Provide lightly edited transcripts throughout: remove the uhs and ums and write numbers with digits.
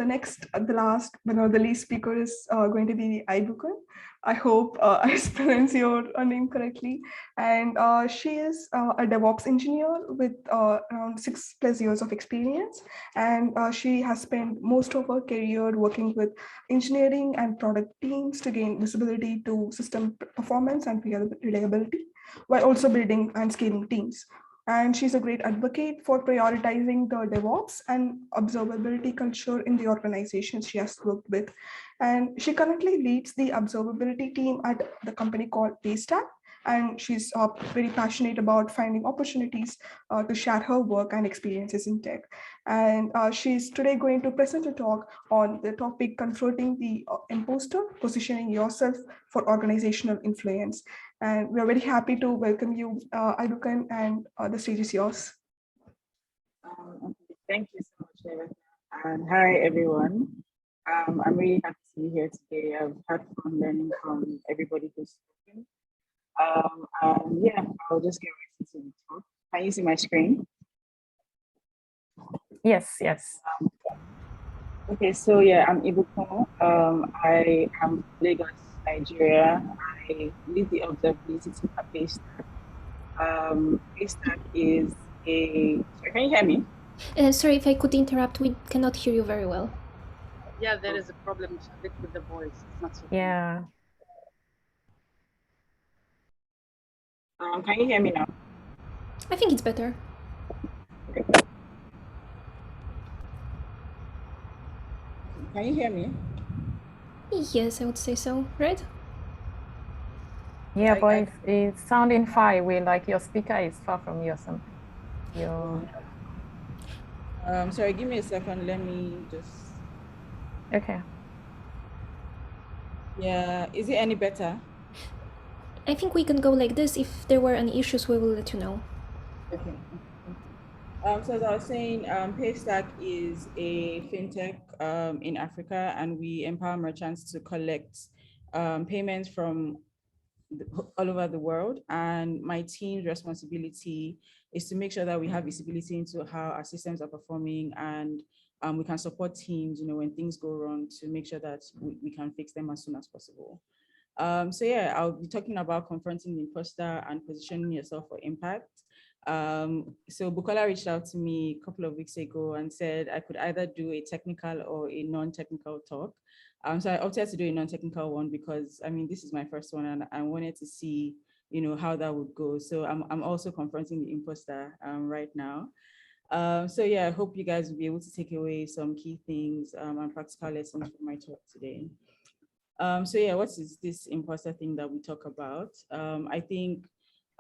the least speaker is going to be Ibukun. I hope I pronounce your name correctly. And she is a DevOps engineer with around 6+ years of experience. And she has spent most of her career working with engineering and product teams to gain visibility to system performance and reliability, while also building and scaling teams. And she's a great advocate for prioritizing the DevOps and observability culture in the organizations she has worked with. And she currently leads the observability team at the company called Paystack. And she's very passionate about finding opportunities to share her work and experiences in tech. And she's today going to present a talk on the topic confronting the imposter, positioning yourself for organizational influence. And we're very happy to welcome you, Ibukun, and the stage is yours. Thank you so much, Rebecca. And hi, everyone. I'm really happy to be here today. I've had fun learning from everybody who's spoken. And yeah, I'll just get right into the talk. Can you see my screen? Yes. Okay, so yeah, I'm Ibukun. I am Lagos, Nigeria. I lead the observability team at Paystack. Paystack is a. Sorry, can you hear me? Sorry if I could interrupt. We cannot hear you very well. Yeah, there is a problem with the voice. It's not so Yeah. Can you hear me now? I think it's better. Okay. Can you hear me? Yes, I would say so, right? Yeah, but it's sounding far away, like your speaker is far from you or something. Sorry, give me a second. Let me just. Okay. Yeah, is it any better? I think we can go like this. If there were any issues, we will let you know. Okay. So as I was saying, Paystack is a fintech in Africa, and we empower merchants to collect payments from all over the world. And my team's responsibility is to make sure that we have visibility into how our systems are performing, and we can support teams, when things go wrong, to make sure that we can fix them as soon as possible. So yeah, I'll be talking about confronting the imposter and positioning yourself for impact. So Bukola reached out to me a couple of weeks ago and said I could either do a technical or a non-technical talk. So I opted to do a non-technical one because this is my first one, and I wanted to see, how that would go. So I'm also confronting the imposter right now. So yeah, I hope you guys will be able to take away some key things and practical lessons from my talk today. So yeah, what is this imposter thing that we talk about? I think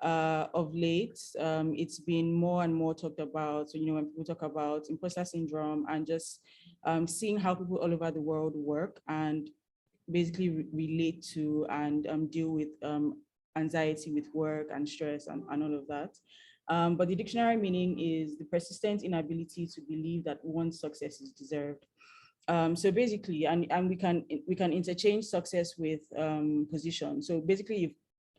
of late, it's been more and more talked about. So, when people talk about imposter syndrome and just seeing how people all over the world work and basically relate to and deal with anxiety with work and stress and all of that. But the dictionary meaning is the persistent inability to believe that one's success is deserved. So basically, and we can interchange success with position. So basically, if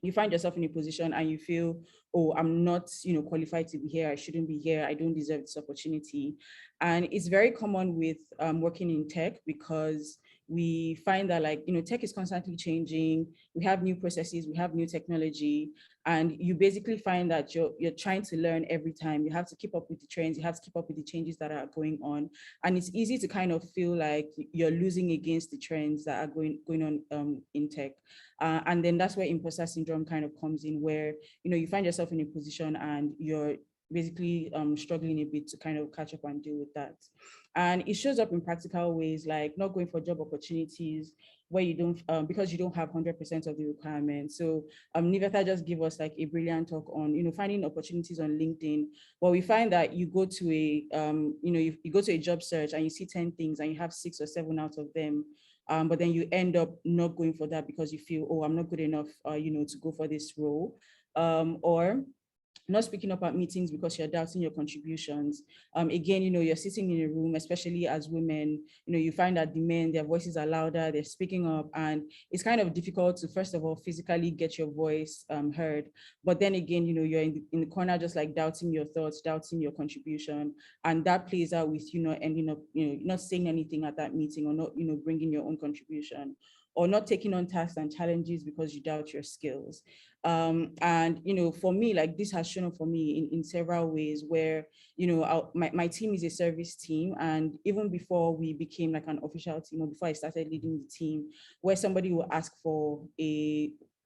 you find yourself in a position and you feel, oh, I'm not, qualified to be here, I shouldn't be here, I don't deserve this opportunity. And it's very common with working in tech, because we find that tech is constantly changing. We have new processes, we have new technology, and you basically find that you're trying to learn every time. You have to keep up with the trends, you have to keep up with the changes that are going on. And it's easy to kind of feel like you're losing against the trends that are going on in tech. And then that's where imposter syndrome kind of comes in, where, you find yourself in a position and you're basically struggling a bit to kind of catch up and deal with that. And it shows up in practical ways, like not going for job opportunities where you don't, because you don't have 100% of the requirements. So Niveta just gave us like a brilliant talk on, finding opportunities on LinkedIn. But we find that you go to a, you go to a job search and you see 10 things and you have 6 or 7 out of them. But then you end up not going for that because you feel, oh, I'm not good enough, to go for this role. Or not speaking up at meetings because you're doubting your contributions. Again, you're sitting in a room, especially as women, you find that the men, their voices are louder, they're speaking up, and it's kind of difficult to, first of all, physically get your voice heard. But then again, you're in the corner, just like doubting your thoughts, doubting your contribution. And that plays out with you not ending up, not saying anything at that meeting, or not, bringing your own contribution, or not taking on tasks and challenges because you doubt your skills. And for me, like, this has shown up for me in several ways where my team is a service team, and even before we became like an official team, or before I started leading the team, where somebody will ask for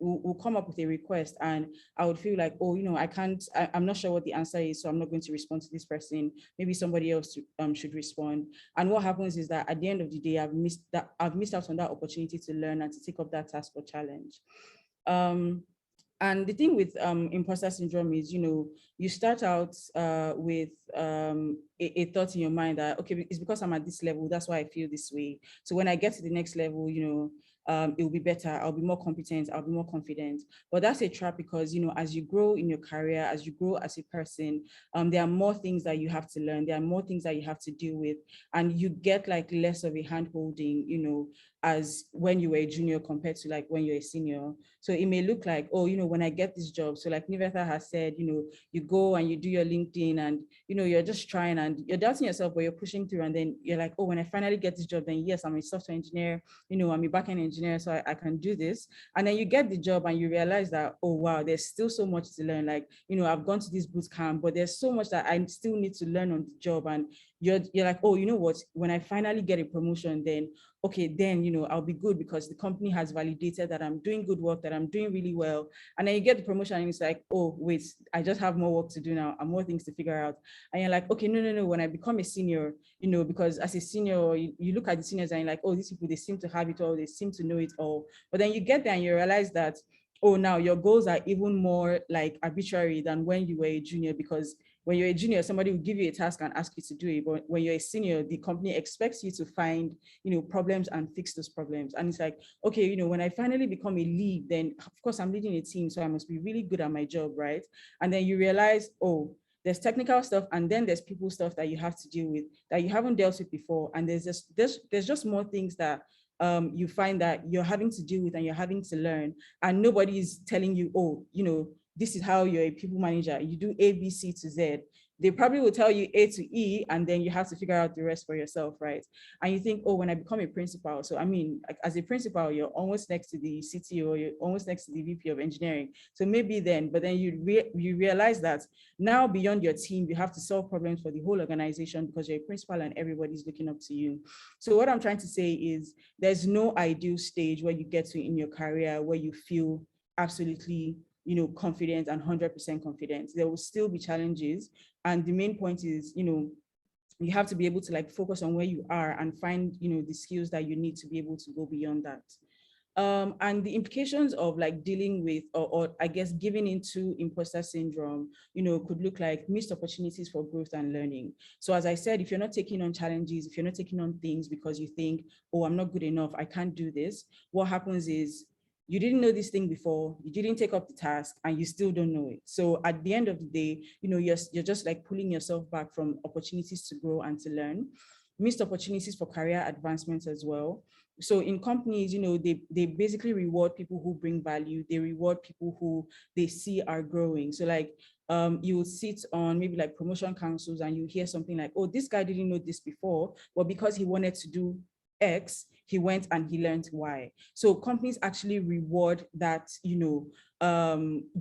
will come up with a request, and I would feel like, oh, I'm not sure what the answer is, so I'm not going to respond to this person. Maybe somebody else should respond. And what happens is that at the end of the day, I've missed out on that opportunity to learn and to take up that task or challenge. And the thing with imposter syndrome is, you start out with a thought in your mind that, okay, it's because I'm at this level, that's why I feel this way. So when I get to the next level, it will be better, I'll be more competent, I'll be more confident. But that's a trap, because, as you grow in your career, as you grow as a person, there are more things that you have to learn, there are more things that you have to deal with, and you get like less of a hand holding, as when you were a junior compared to like when you're a senior. So it may look like, oh, when I get this job, so like Nivetha has said, you go and you do your LinkedIn, and you're just trying and you're doubting yourself, but you're pushing through, and then you're like, oh, when I finally get this job, then yes, I'm a software engineer, I'm a backend engineer, so I can do this. And then you get the job and you realize that, oh wow, there's still so much to learn. Like, I've gone to this boot camp, but there's so much that I still need to learn on the job. And you're like, oh, you know what, when I finally get a promotion, then okay, then, I'll be good because the company has validated that I'm doing good work, that I'm doing really well. And then you get the promotion and it's like, oh, wait, I just have more work to do now and more things to figure out. And you're like, okay, no, when I become a senior, because as a senior, you look at the seniors and you're like, oh, these people, they seem to have it all, they seem to know it all. But then you get there and you realize that, oh, now your goals are even more like arbitrary than when you were a junior, because when you're a junior, somebody will give you a task and ask you to do it. But when you're a senior, the company expects you to find, problems and fix those problems. And it's like, okay, when I finally become a lead, then of course I'm leading a team, so I must be really good at my job, right? And then you realize, oh, there's technical stuff, and then there's people stuff that you have to deal with that you haven't dealt with before. And there's just more things that you find that you're having to deal with and you're having to learn. And nobody's telling you, oh, this is how you're a people manager. You do A, B, C to Z. They probably will tell you A to E, and then you have to figure out the rest for yourself, right? And you think, oh, when I become a principal, so I mean, like, as a principal, you're almost next to the CTO, you're almost next to the VP of engineering. So maybe then, but then you realize that now beyond your team, you have to solve problems for the whole organization because you're a principal and everybody's looking up to you. So what I'm trying to say is there's no ideal stage where you get to in your career where you feel absolutely confident and 100% confident. There will still be challenges. And the main point is, you have to be able to like focus on where you are and find, the skills that you need to be able to go beyond that. And the implications of like dealing with, or I guess giving into imposter syndrome, could look like missed opportunities for growth and learning. So as I said, if you're not taking on challenges, if you're not taking on things because you think, oh, I'm not good enough, I can't do this, what happens is you didn't know this thing before, you didn't take up the task, and you still don't know it. So at the end of the day, you're just like pulling yourself back from opportunities to grow and to learn. Missed opportunities for career advancement as well. So in companies, they basically reward people who bring value. They reward people who they see are growing. So like, you will sit on maybe like promotion councils and you hear something like, oh, this guy didn't know this before, but because he wanted to do X, he went and he learned Y. So companies actually reward that,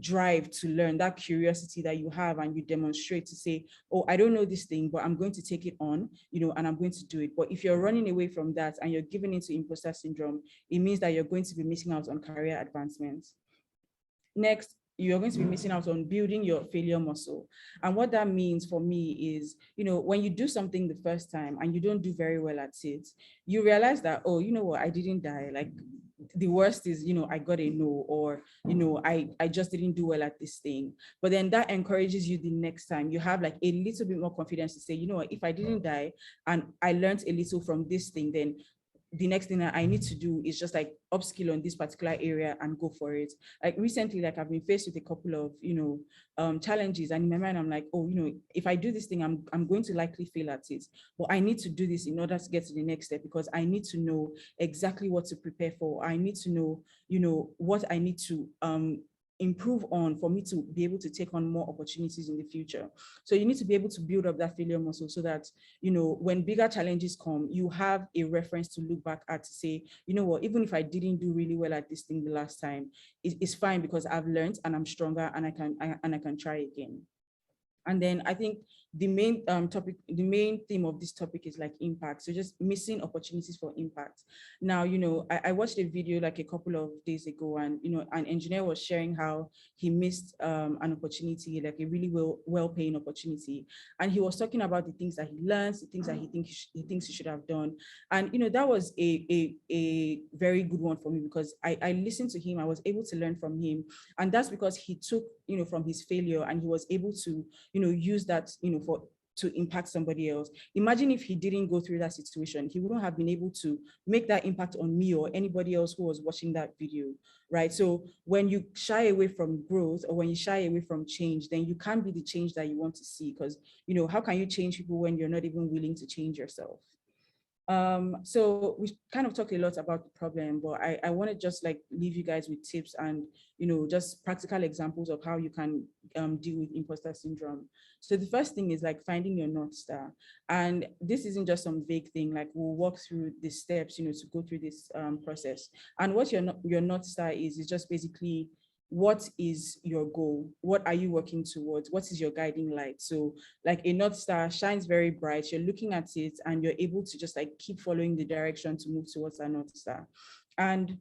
drive to learn, that curiosity that you have, and you demonstrate to say, oh, I don't know this thing, but I'm going to take it on, and I'm going to do it. But if you're running away from that and you're giving into imposter syndrome, it means that you're going to be missing out on career advancements. Next, you're going to be missing out on building your failure muscle. And what that means for me is, when you do something the first time and you don't do very well at it, you realize that, oh, you know what, I didn't die. Like, the worst is, I got a no, or, I just didn't do well at this thing. But then that encourages you the next time. You have like a little bit more confidence to say, you know what, if I didn't die and I learned a little from this thing, then the next thing that I need to do is just like upskill on this particular area and go for it. Like recently, like I've been faced with a couple of, challenges, and in my mind, I'm like, oh, if I do this thing, I'm going to likely fail at it, but I need to do this in order to get to the next step, because I need to know exactly what to prepare for. I need to know, what I need to, improve on for me to be able to take on more opportunities in the future. So you need to be able to build up that failure muscle so that, when bigger challenges come, you have a reference to look back at to say, you know what, even if I didn't do really well at this thing the last time, it's fine because I've learned and I'm stronger and I can try again. And then I think the main the main theme of this topic is like impact. So just missing opportunities for impact. Now, I watched a video like a couple of days ago, and an engineer was sharing how he missed an opportunity, like a really well-paying opportunity. And he was talking about the things that he learns, the things that he thinks he should have done. And that was a very good one for me, because I listened to him, I was able to learn from him. And that's because he took, from his failure, and he was able to, use that, to impact somebody else. Imagine if he didn't go through that situation, he wouldn't have been able to make that impact on me or anybody else who was watching that video, right? So when you shy away from growth, or when you shy away from change, then you can't be the change that you want to see, because, how can you change people when you're not even willing to change yourself? So we kind of talked a lot about the problem, but I want to just like leave you guys with tips and, just practical examples of how you can deal with imposter syndrome. So the first thing is like finding your North Star. And this isn't just some vague thing, like we'll walk through the steps, to go through this process. And what your North Star is just basically, what is your goal? What are you working towards? What is your guiding light? So like a North Star shines very bright, you're looking at it and you're able to just like keep following the direction to move towards that North Star. And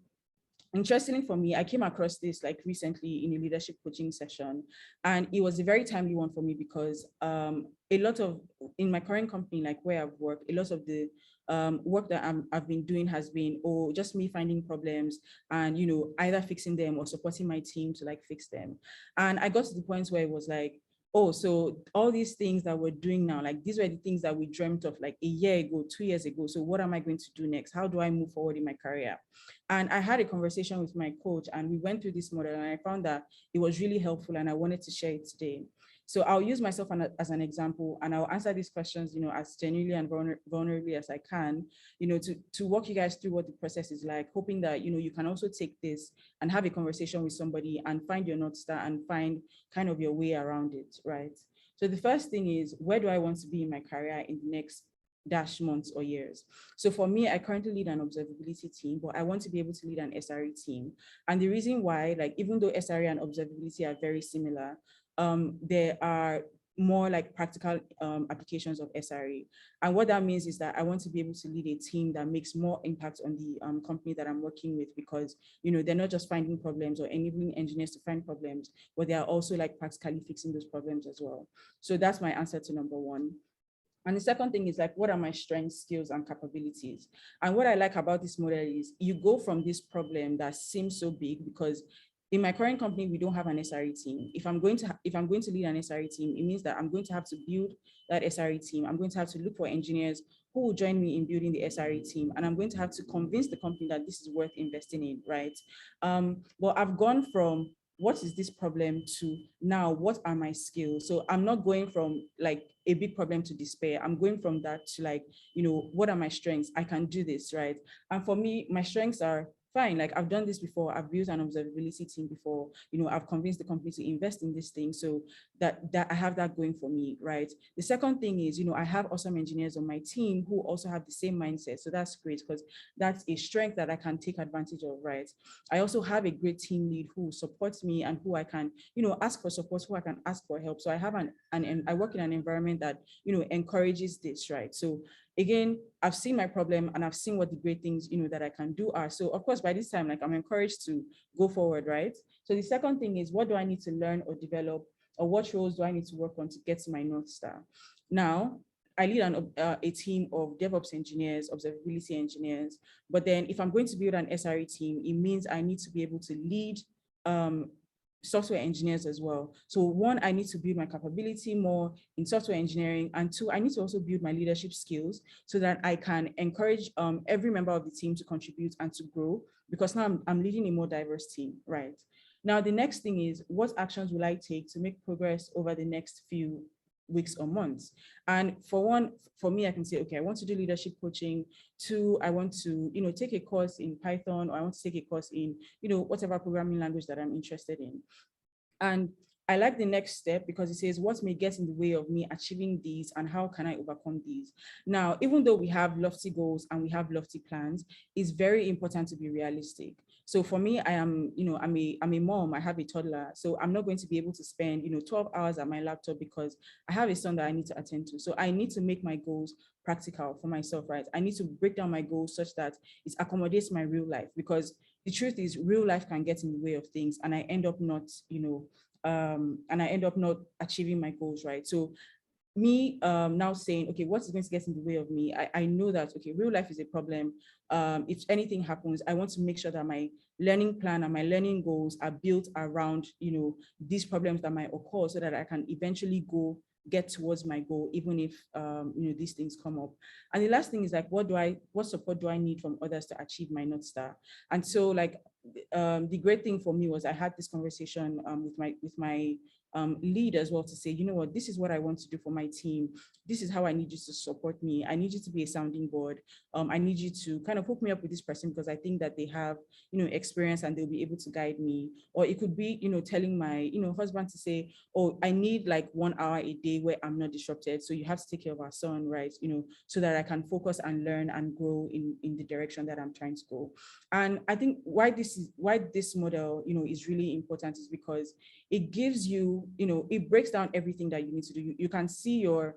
interestingly for me, I came across this like recently in a leadership coaching session, and it was a very timely one for me because a lot of, in my current company, like where I've worked, a lot of the work that I've been doing has been, just me finding problems and, either fixing them or supporting my team to like fix them. And I got to the point where it was like, oh, so all these things that we're doing now, like these were the things that we dreamt of like a year ago, 2 years ago. So what am I going to do next? How do I move forward in my career? And I had a conversation with my coach and we went through this model and I found that it was really helpful and I wanted to share it today. So I'll use myself as an example and I'll answer these questions, as genuinely and vulnerably as I can, to walk you guys through what the process is like, hoping that, you can also take this and have a conversation with somebody and find your North Star and find kind of your way around it, right? So the first thing is, where do I want to be in my career in the next dash months or years? So for me, I currently lead an observability team, but I want to be able to lead an SRE team. And the reason why, like, even though SRE and observability are very similar, there are more like practical applications of SRE. And what that means is that I want to be able to lead a team that makes more impact on the company that I'm working with, because, they're not just finding problems or enabling engineers to find problems, but they are also like practically fixing those problems as well. So that's my answer to number one. And the second thing is like, what are my strengths, skills, and capabilities? And what I like about this model is you go from this problem that seems so big, because in my current company, we don't have an SRE team. If I'm going to lead an SRE team, it means that I'm going to have to build that SRE team. I'm going to have to look for engineers who will join me in building the SRE team. And I'm going to have to convince the company that this is worth investing in, right? But I've gone from, what is this problem, to now, what are my skills? So I'm not going from like a big problem to despair. I'm going from that to like, what are my strengths? I can do this, right? And for me, my strengths are, fine, like I've done this before, I've built an observability team before, I've convinced the company to invest in this thing, so that I have that going for me, right? The second thing is, I have awesome engineers on my team who also have the same mindset, so that's great, because that's a strength that I can take advantage of, right? I also have a great team lead who supports me and who I can, ask for support, who I can ask for help. So I have I work in an environment that, encourages this, right? So again, I've seen my problem and I've seen what the great things, that I can do are. So of course, by this time, like I'm encouraged to go forward, right? So the second thing is, what do I need to learn or develop, or what roles do I need to work on to get to my North Star? Now, I lead a team of DevOps engineers, observability engineers. But then if I'm going to build an SRE team, it means I need to be able to lead software engineers as well. So one, I need to build my capability more in software engineering, and two, I need to also build my leadership skills so that I can encourage every member of the team to contribute and to grow, because now I'm leading a more diverse team, right? Now, the next thing is, what actions will I take to make progress over the next few weeks or months? And for one, for me, I can say, okay, I want to do leadership coaching. Two, I want to, take a course in Python, or I want to take a course in, whatever programming language that I'm interested in. And I like the next step because it says, what may get in the way of me achieving these, and how can I overcome these? Now, even though we have lofty goals and we have lofty plans, it's very important to be realistic. So for me, I am, I'm a mom, I have a toddler. So I'm not going to be able to spend, 12 hours at my laptop because I have a son that I need to attend to. So I need to make my goals practical for myself, right? I need to break down my goals such that it accommodates my real life, because the truth is, real life can get in the way of things, and I end up not, not achieving my goals, right? So me now saying, okay, what is going to get in the way of me? I know that, okay, real life is a problem. If anything happens, I want to make sure that my learning plan and my learning goals are built around, these problems that might occur, so that I can eventually get towards my goal, even if these things come up. And the last thing is, like, what support do I need from others to achieve my North Star? And so, like, the great thing for me was I had this conversation with my lead as well, to say, you know what, this is what I want to do for my team. This is how I need you to support me. I need you to be a sounding board. I need you to kind of hook me up with this person, because I think that they have, experience and they'll be able to guide me. Or it could be, telling my, husband to say, oh, I need like 1 hour a day where I'm not disrupted. So you have to take care of our son, right? So that I can focus and learn and grow in the direction that I'm trying to go. And I think why this model, is really important is because it gives you, it breaks down everything that you need to do. You can see your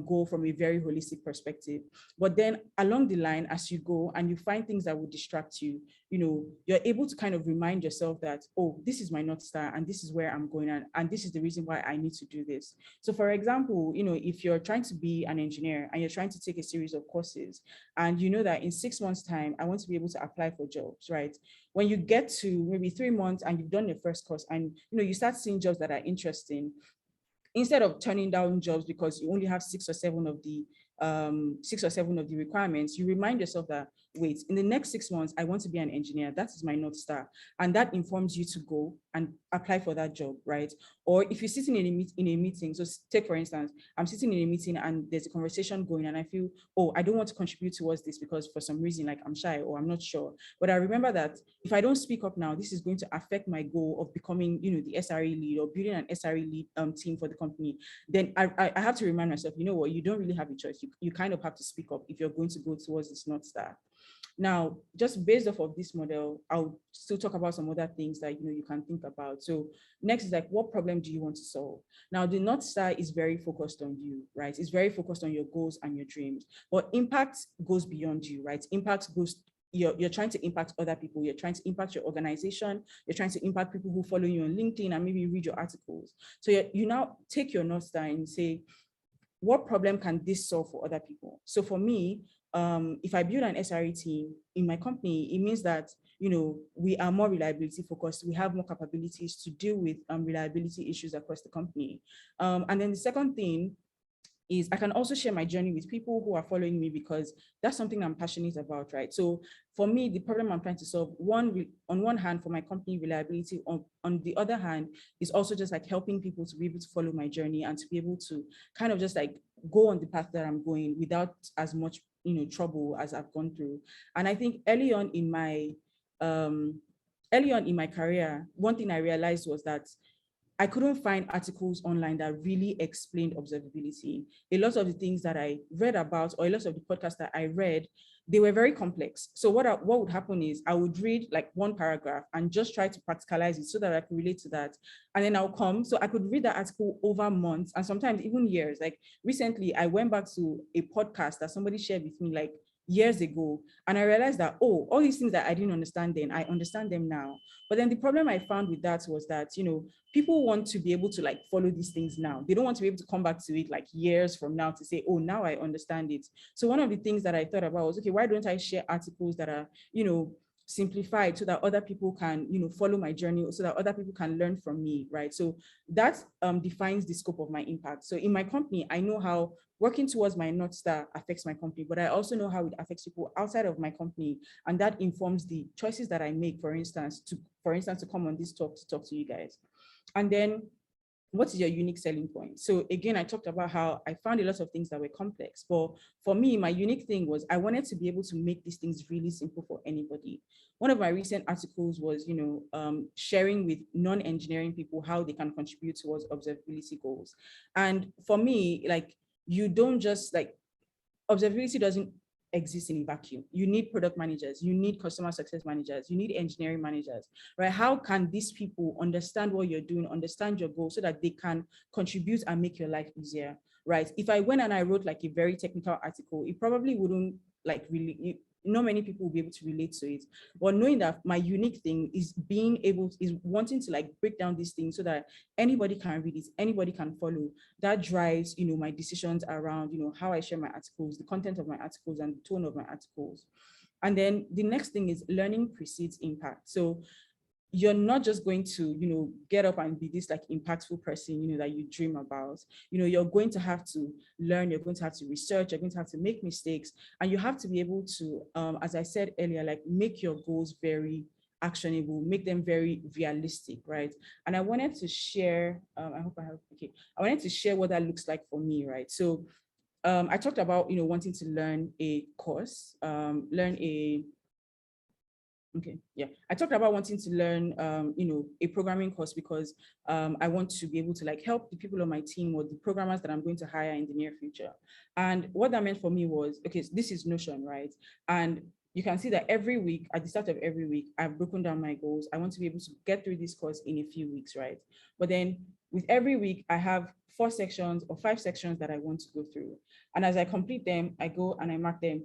goal from a very holistic perspective. But then along the line, as you go and you find things that will distract you, you're able to kind of remind yourself that, oh, this is my North Star and this is where I'm going, and this is the reason why I need to do this. So for example, if you're trying to be an engineer and you're trying to take a series of courses, and you know that in 6 months' time, I want to be able to apply for jobs, right? When you get to maybe 3 months and you've done your first course, and you start seeing jobs that are interesting, instead of turning down jobs because you only have 6 or 7 of the requirements, you remind yourself that, wait, in the next 6 months, I want to be an engineer. That is my North Star. And that informs you to go and apply for that job, right? Or if you're sitting in a meeting, so take for instance, I'm sitting in a meeting and there's a conversation going and I feel, oh, I don't want to contribute towards this because for some reason, like I'm shy or I'm not sure. But I remember that if I don't speak up now, this is going to affect my goal of becoming, the SRE lead or building an SRE lead team for the company. Then I have to remind myself, you know what, you don't really have a choice. You kind of have to speak up if you're going to go towards this North Star. Now, just based off of this model, I'll still talk about some other things that you can think about. So next is like, what problem do you want to solve? Now, the North Star is very focused on you, right? It's very focused on your goals and your dreams, but impact goes beyond you, right? Impact goes, you're trying to impact other people. You're trying to impact your organization. You're trying to impact people who follow you on LinkedIn and maybe read your articles. So you now take your North Star and say, what problem can this solve for other people? So for me, if I build an SRE team in my company, it means that, we are more reliability focused. We have more capabilities to deal with reliability issues across the company. And then the second thing is I can also share my journey with people who are following me, because that's something I'm passionate about, right? So for me, the problem I'm trying to solve, on one hand, for my company, reliability, on the other hand, is also just like helping people to be able to follow my journey and to be able to kind of just like go on the path that I'm going without as much, trouble as I've gone through. And I think early on in my career, one thing I realized was that I couldn't find articles online that really explained observability. A lot of the things that I read about, or a lot of the podcasts that I read, they were very complex. So what would happen is I would read like one paragraph and just try to practicalize it so that I could relate to that. And then so I could read that article over months and sometimes even years. Like recently, I went back to a podcast that somebody shared with me like years ago. And I realized that, oh, all these things that I didn't understand then, I understand them now. But then the problem I found with that was that, people want to be able to like follow these things now. They don't want to be able to come back to it like years from now to say, oh, now I understand it. So one of the things that I thought about was, okay, why don't I share articles that are, simplified so that other people can, follow my journey, so that other people can learn from me, right? So that defines the scope of my impact. So in my company, I know how working towards my North Star affects my company, but I also know how it affects people outside of my company. And that informs the choices that I make, for instance, to come on this talk to talk to you guys. And then what is your unique selling point? So again, I talked about how I found a lot of things that were complex, but for me, my unique thing was I wanted to be able to make these things really simple for anybody. One of my recent articles was, sharing with non-engineering people how they can contribute towards observability goals. And for me, like, you don't just like, observability doesn't exist in a vacuum. You need product managers, you need customer success managers, you need engineering managers, right? How can these people understand what you're doing, understand your goals so that they can contribute and make your life easier, right? If I went and I wrote like a very technical article, it probably wouldn't like really, not many people will be able to relate to it. But knowing that my unique thing is wanting to like break down these things so that anybody can read it, anybody can follow. That drives, my decisions around, how I share my articles, the content of my articles, and the tone of my articles. And then the next thing is learning precedes impact. So you're not just going to, get up and be this like impactful person, that you dream about. You're going to have to learn, you're going to have to research, you're going to have to make mistakes, and you have to be able to, as I said earlier, like make your goals very actionable, make them very realistic, right? And I wanted to share, I wanted to share what that looks like for me, right? So I talked about, wanting to learn a course, I talked about wanting to learn, a programming course because I want to be able to like help the people on my team or the programmers that I'm going to hire in the near future. And what that meant for me was, okay, so this is Notion, right? And you can see that every week, at the start of every week, I've broken down my goals. I want to be able to get through this course in a few weeks, right? But then with every week, I have 4 sections or 5 sections that I want to go through. And as I complete them, I go and I mark them,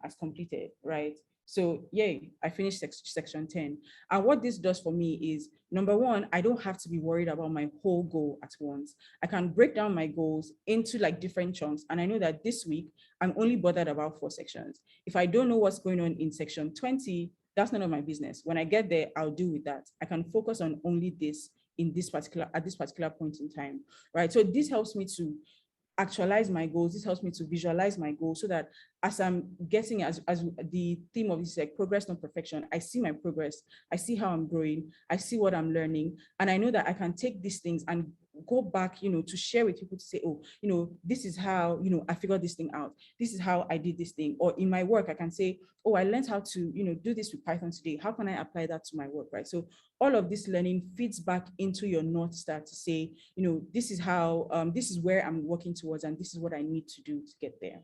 as completed, right? So yay, I finished section 10. And what this does for me is, number one, I don't have to be worried about my whole goal at once. I can break down my goals into like different chunks. And I know that this week, I'm only bothered about 4 sections. If I don't know what's going on in section 20, that's none of my business. When I get there, I'll deal with that. I can focus on only this at this particular point in time, right? So this helps me to actualize my goals. This helps me to visualize my goals so that as I'm getting, as the theme of this is like progress, not perfection, I see my progress, I see how I'm growing, I see what I'm learning, and I know that I can take these things and go back, to share with people to say, oh, this is how, I figured this thing out. This is how I did this thing. Or in my work, I can say, oh, I learned how to, do this with Python today. How can I apply that to my work, right? So all of this learning feeds back into your North Star to say, this is how, this is where I'm working towards, and this is what I need to do to get there.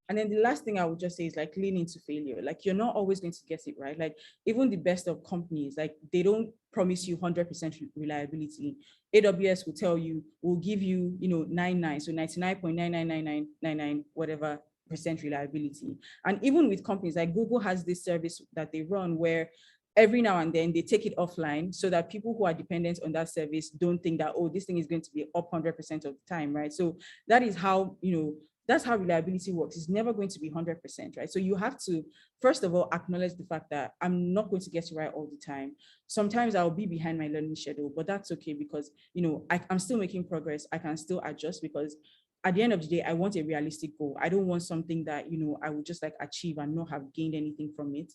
And then the last thing I would just say is like lean into failure. Like you're not always going to get it right. Like even the best of companies, like they don't promise you 100% reliability. AWS will tell you, will give you, 99, so 99.99999 whatever percent reliability. And even with companies like Google has this service that they run where every now and then they take it offline so that people who are dependent on that service don't think that, oh, this thing is going to be up 100% of the time, right? So that is how, that's how reliability works. It's never going to be 100%, right? So you have to, first of all, acknowledge the fact that I'm not going to get it right all the time. Sometimes I'll be behind my learning schedule, but that's okay because, I'm still making progress. I can still adjust because at the end of the day, I want a realistic goal. I don't want something that, I would just like achieve and not have gained anything from it.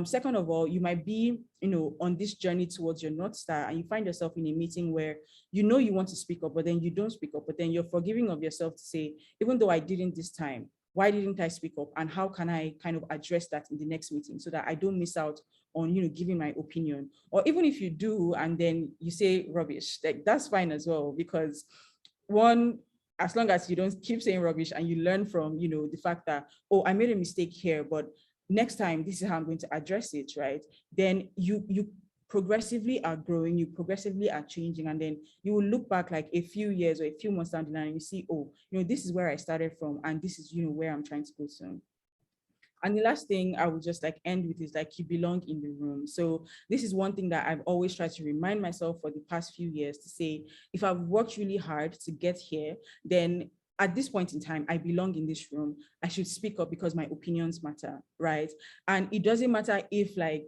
Second of all, you might be, on this journey towards your North Star and you find yourself in a meeting where, you want to speak up, but then you don't speak up, but then you're forgiving of yourself to say, even though I didn't this time, why didn't I speak up? And how can I kind of address that in the next meeting so that I don't miss out on, giving my opinion? Or even if you do, and then you say rubbish, like that's fine as well, because one, as long as you don't keep saying rubbish and you learn from, the fact that, oh, I made a mistake here, but next time this is how I'm going to address it, right? Then you progressively are growing, you progressively are changing, and then you will look back like a few years or a few months down the line and you see, oh, this is where I started from, and this is, where I'm trying to go to. And the last thing I would just like end with is like you belong in the room. So this is one thing that I've always tried to remind myself for the past few years to say, if I've worked really hard to get here, then at this point in time, I belong in this room. I should speak up because my opinions matter, right? And it doesn't matter if like,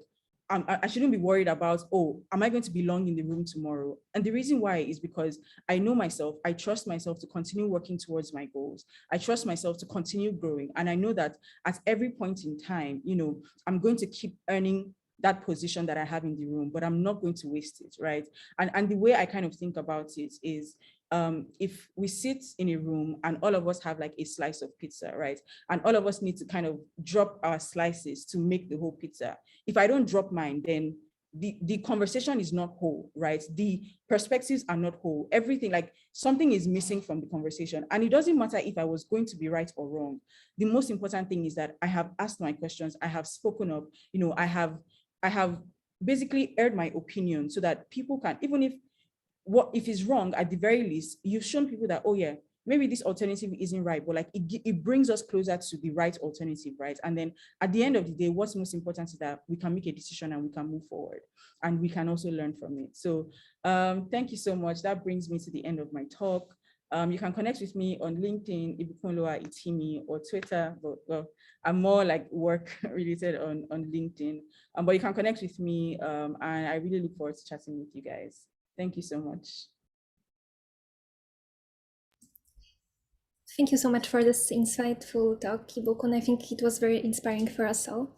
I shouldn't be worried about, oh, am I going to belong in the room tomorrow? And the reason why is because I know myself, I trust myself to continue working towards my goals. I trust myself to continue growing. And I know that at every point in time, you know, I'm going to keep earning that position that I have in the room, but I'm not going to waste it, right? And the way I kind of think about it is, if we sit in a room and all of us have like a slice of pizza, right? And all of us need to kind of drop our slices to make the whole pizza. If I don't drop mine, then the conversation is not whole, right? The perspectives are not whole. Everything, like something is missing from the conversation. And it doesn't matter if I was going to be right or wrong. The most important thing is that I have asked my questions, I have spoken up, you know, I have basically aired my opinion so that people can, even if it's wrong, at the very least, you've shown people that, oh yeah, maybe this alternative isn't right, but like it brings us closer to the right alternative, right? And then at the end of the day, what's most important is that we can make a decision and we can move forward and we can also learn from it. So thank you so much. That brings me to the end of my talk. You can connect with me on LinkedIn, Ibukun Itimi, or Twitter, but well, I'm more like work related on LinkedIn. But you can connect with me, and I really look forward to chatting with you guys. Thank you so much. Thank you so much for this insightful talk, Ibukun. I think it was very inspiring for us all.